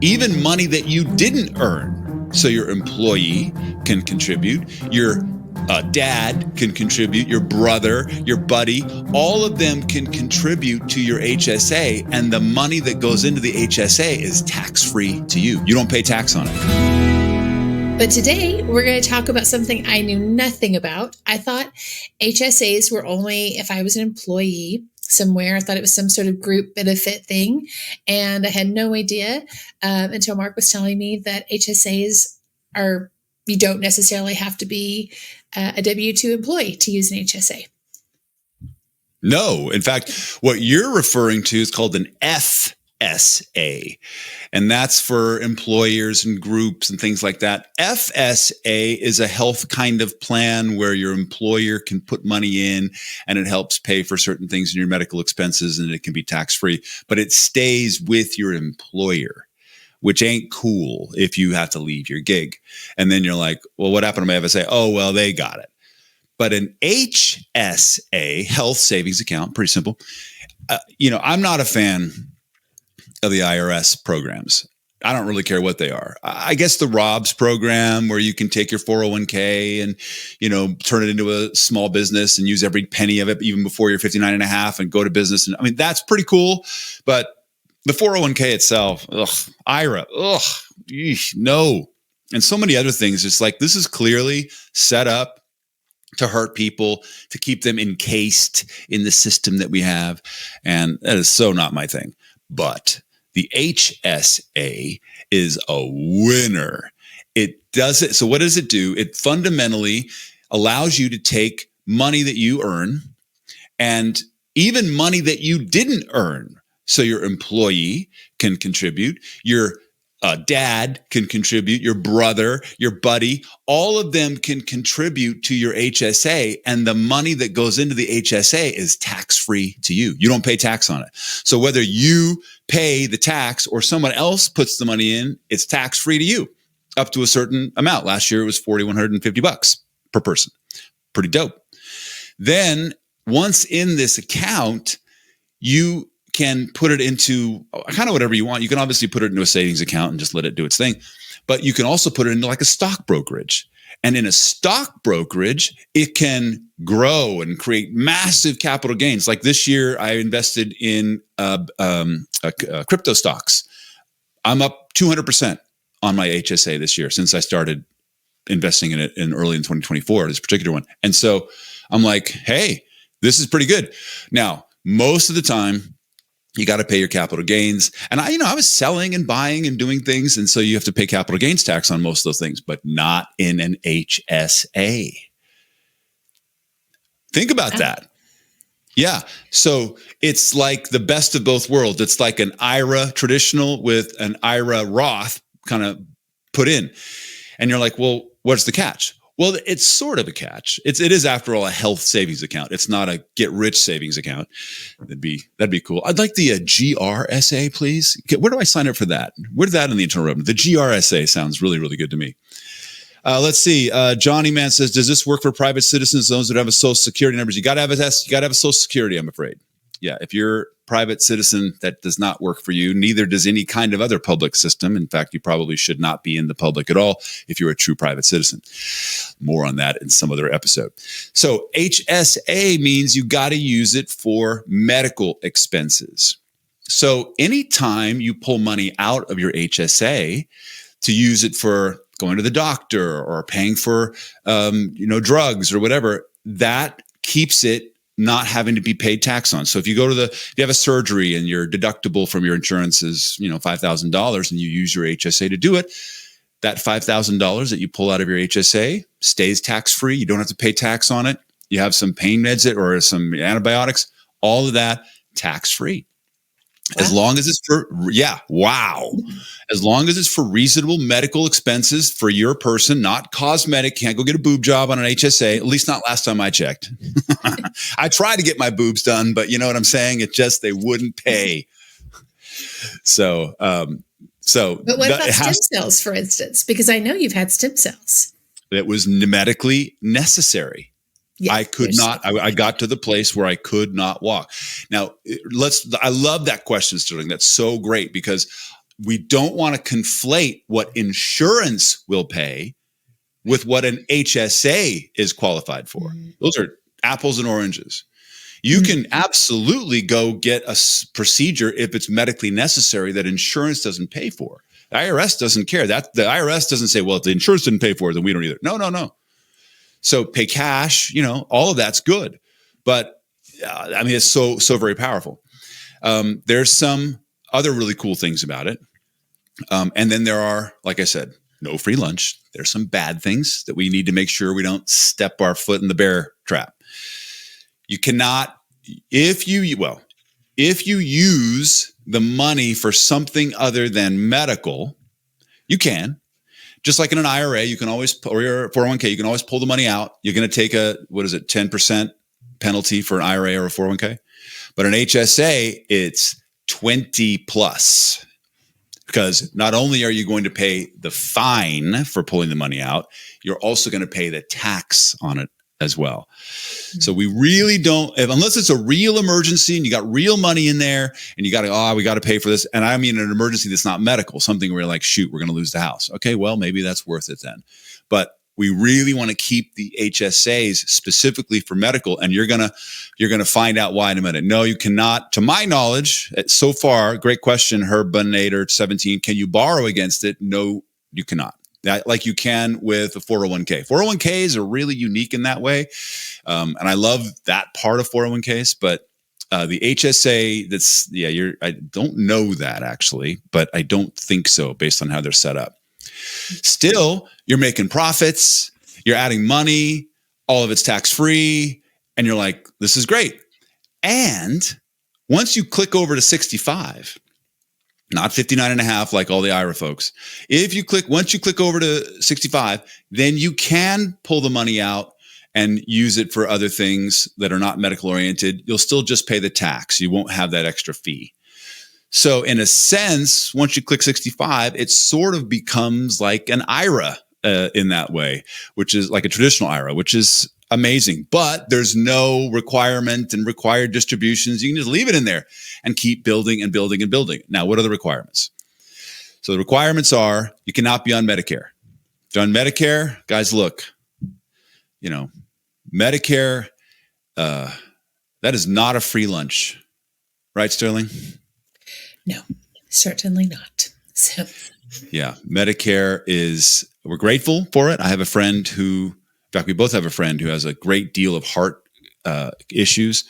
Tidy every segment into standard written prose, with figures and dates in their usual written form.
even money that you didn't earn. So your employee can contribute, your dad can contribute, your brother, your buddy, all of them can contribute to your HSA, and the money that goes into the HSA is tax-free to you. You don't pay tax on it. But today we're going to talk about something I knew nothing about. I thought HSAs were only if I was an employee somewhere. I thought it was some sort of group benefit thing. And I had no idea until Mark was telling me that HSAs are, you don't necessarily have to be a W-2 employee to use an HSA. No. In fact, what you're referring to is called an FSA, and that's for employers and groups and things like that. FSA is a health kind of plan where your employer can put money in and it helps pay for certain things in your medical expenses, and it can be tax-free, but it stays with your employer, which ain't cool if you have to leave your gig. And then you're like, well, what happened to my FSA? Oh, well, they got it. But an HSA, health savings account, pretty simple. I'm not a fan of the IRS programs. I don't really care what they are. I guess the ROBS program, where you can take your 401k and, turn it into a small business and use every penny of it, even before you're 59 and a half, and go to business. And I mean, that's pretty cool. But the 401k itself, IRA, no. And so many other things. It's like, this is clearly set up to hurt people, to keep them encased in the system that we have. And that is so not my thing. But the HSA is a winner. It does it. So what does it do? It fundamentally allows you to take money that you earn and even money that you didn't earn. So your employee can contribute, your dad can contribute, your brother, your buddy, all of them can contribute to your HSA, and the money that goes into the HSA is tax-free to you. You don't pay tax on it. So whether you pay the tax or someone else puts the money in, it's tax-free to you up to a certain amount. Last year it was $4,150 per person. Pretty dope. Then once in this account, you can put it into kind of whatever you want. You can obviously put it into a savings account and just let it do its thing, but you can also put it into like a stock brokerage. And in a stock brokerage, it can grow and create massive capital gains. Like this year, I invested in crypto stocks. I'm up 200% on my HSA this year since I started investing in it early in 2024, this particular one. And so I'm like, hey, this is pretty good. Now, most of the time, you got to pay your capital gains. And I was selling and buying and doing things. And so you have to pay capital gains tax on most of those things, but not in an HSA. Think about that. Yeah. So it's like the best of both worlds. It's like an IRA traditional with an IRA Roth kind of put in. And you're like, well, what's the catch? Well, it's sort of a catch. It is, after all, a health savings account. It's not a get-rich savings account. That'd be cool. I'd like the GRSA, please. Where do I sign up for that? Where's that in the internal revenue? The GRSA sounds really, really good to me. Let's see. Johnny Man says, "Does this work for private citizens, those that have a social security numbers? You got to have a social security, I'm afraid. Yeah, if you're private citizen, that does not work for you. Neither does any kind of other public system. In fact, you probably should not be in the public at all if you're a true private citizen. More on that in some other episode. So HSA means you got to use it for medical expenses. So anytime you pull money out of your HSA to use it for going to the doctor or paying for drugs or whatever, that keeps it not having to be paid tax on. So if you if you have a surgery and your deductible from your insurance is, $5,000 and you use your HSA to do it, that $5,000 that you pull out of your HSA stays tax-free. You don't have to pay tax on it. You have some pain meds or some antibiotics, all of that tax-free. As long as it's as long as it's for reasonable medical expenses for your person, not cosmetic. Can't go get a boob job on an HSA, at least not last time I checked. I tried to get my boobs done, but you know what I'm saying? They wouldn't pay. But what about stem cells, for instance? Because I know you've had stem cells. It was medically necessary. Yeah, I could not. I got to the place where I could not walk. Now, I love that question, Sterling. That's so great because we don't want to conflate what insurance will pay with what an HSA is qualified for. Those are apples and oranges. You can absolutely go get a procedure if it's medically necessary that insurance doesn't pay for. The IRS doesn't care. The IRS doesn't say, well, if the insurance didn't pay for it, then we don't either. No. So pay cash, all of that's good. But it's so very powerful. There's some other really cool things about it. And then there are, like I said, no free lunch. There's some bad things that we need to make sure we don't step our foot in the bear trap. You cannot, if you use the money for something other than medical, you can. Just like in an IRA, you can always, or your 401k, you can always pull the money out. You're going to take 10% penalty for an IRA or a 401k. But an HSA, it's 20 plus. Because not only are you going to pay the fine for pulling the money out, you're also going to pay the tax on it as well. So we really don't, unless it's a real emergency and you got real money in there and you got to, we got to pay for this. And I mean an emergency that's not medical, something where you're like, shoot, we're going to lose the house. Okay, well, maybe that's worth it then. But we really want to keep the HSAs specifically for medical, and you're gonna find out why in a minute. No, you cannot. To my knowledge, so far, great question, Herb Bunator 17. Can you borrow against it? No, you cannot. Like you can with a 401k. 401ks are really unique in that way, and I love that part of 401ks. But the HSA, I don't know that actually, but I don't think so based on how they're set up. Still, you're making profits, you're adding money, all of it's tax-free, and you're like, this is great. And once you click over to 65, not 59 and a half like all the IRA folks, once you click over to 65, then you can pull the money out and use it for other things that are not medical oriented. You'll still just pay the tax. You won't have that extra fee. So in a sense, once you click 65, it sort of becomes like an IRA in that way, which is like a traditional IRA, which is amazing. But there's no requirement and required distributions. You can just leave it in there and keep building and building and building. Now, what are the requirements? So the requirements are you cannot be on Medicare. If you're on Medicare, guys, look, Medicare, that is not a free lunch. Right, Sterling? No, certainly not. So, yeah, Medicare we're grateful for it. I have a friend in fact, we both have a friend who has a great deal of heart issues.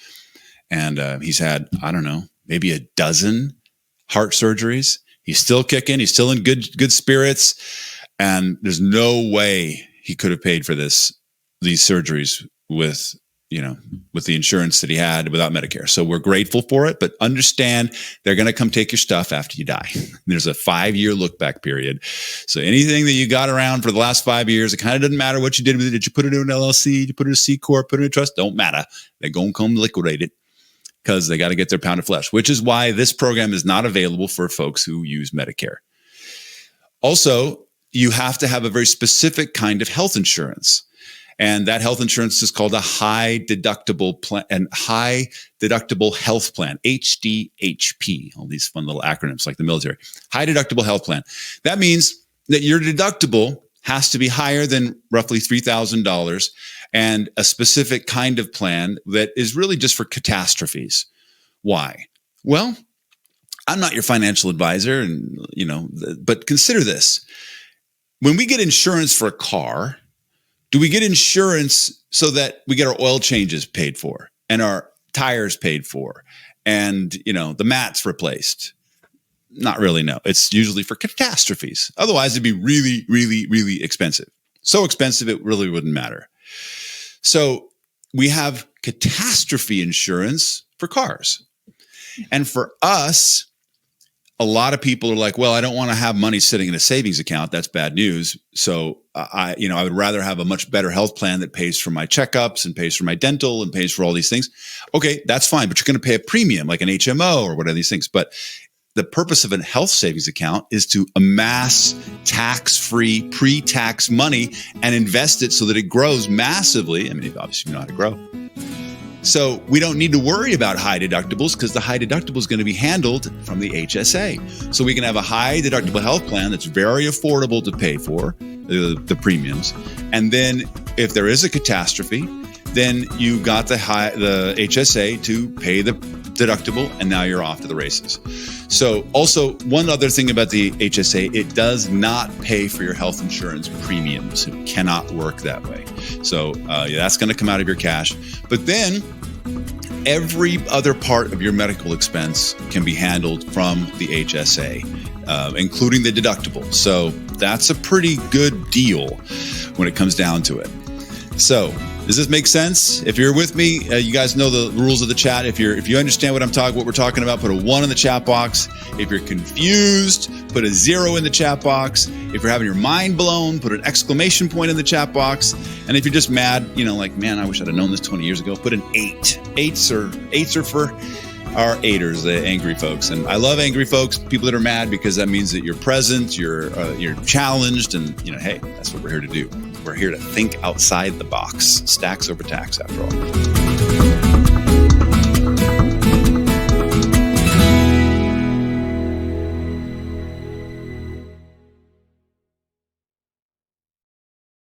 And he's had, I don't know, maybe a dozen heart surgeries. He's still kicking. He's still in good spirits. And there's no way he could have paid for these surgeries with the insurance that he had without Medicare. So we're grateful for it, but understand they're going to come take your stuff after you die. There's a 5-year look back period. So anything that you got around for the last 5 years, it kind of doesn't matter what you did with it. Did you put it in an LLC? Did you put it in a C Corp? Put it in a trust? Don't matter. They're going to come liquidate it because they got to get their pound of flesh, which is why this program is not available for folks who use Medicare. Also, you have to have a very specific kind of health insurance. And that health insurance is called a high deductible plan and high deductible health plan, HDHP, all these fun little acronyms like the military. High deductible health plan. That means that your deductible has to be higher than roughly $3,000 and a specific kind of plan that is really just for catastrophes. Why? Well, I'm not your financial advisor, but consider this. When we get insurance for a car, do we get insurance so that we get our oil changes paid for and our tires paid for and, the mats replaced? Not really, no. It's usually for catastrophes. Otherwise, it'd be really, really, really expensive. So expensive, it really wouldn't matter. So we have catastrophe insurance for cars. And for us, a lot of people are like, well, I don't want to have money sitting in a savings account. That's bad news. So I would rather have a much better health plan that pays for my checkups and pays for my dental and pays for all these things. Okay, that's fine. But you're going to pay a premium like an HMO or whatever these things. But the purpose of a health savings account is to amass tax-free, pre-tax money and invest it so that it grows massively. I mean, obviously you know how to grow. So we don't need to worry about high deductibles because the high deductible is going to be handled from the HSA. So we can have a high deductible health plan that's very affordable to pay for the premiums. And then if there is a catastrophe, then you got the HSA to pay the deductible, and now you're off to the races. So also one other thing about the HSA, it does not pay for your health insurance premiums. It cannot work that way. So that's going to come out of your cash. But then every other part of your medical expense can be handled from the HSA, including the deductible. So that's a pretty good deal when it comes down to it. So does this make sense? If you're with me, you guys know the rules of the chat. If you understand what we're talking about, put a 1 in the chat box. If you're confused, put a 0 in the chat box. If you're having your mind blown, put an exclamation point in the chat box. And if you're just mad, like, man, I wish I'd have known this 20 years ago, put an 8. Eights are for our eighters, the angry folks. And I love angry folks, people that are mad, because that means that you're present, you're challenged, and hey, that's what we're here to do. We're here to think outside the box. Stacks over tax, after all.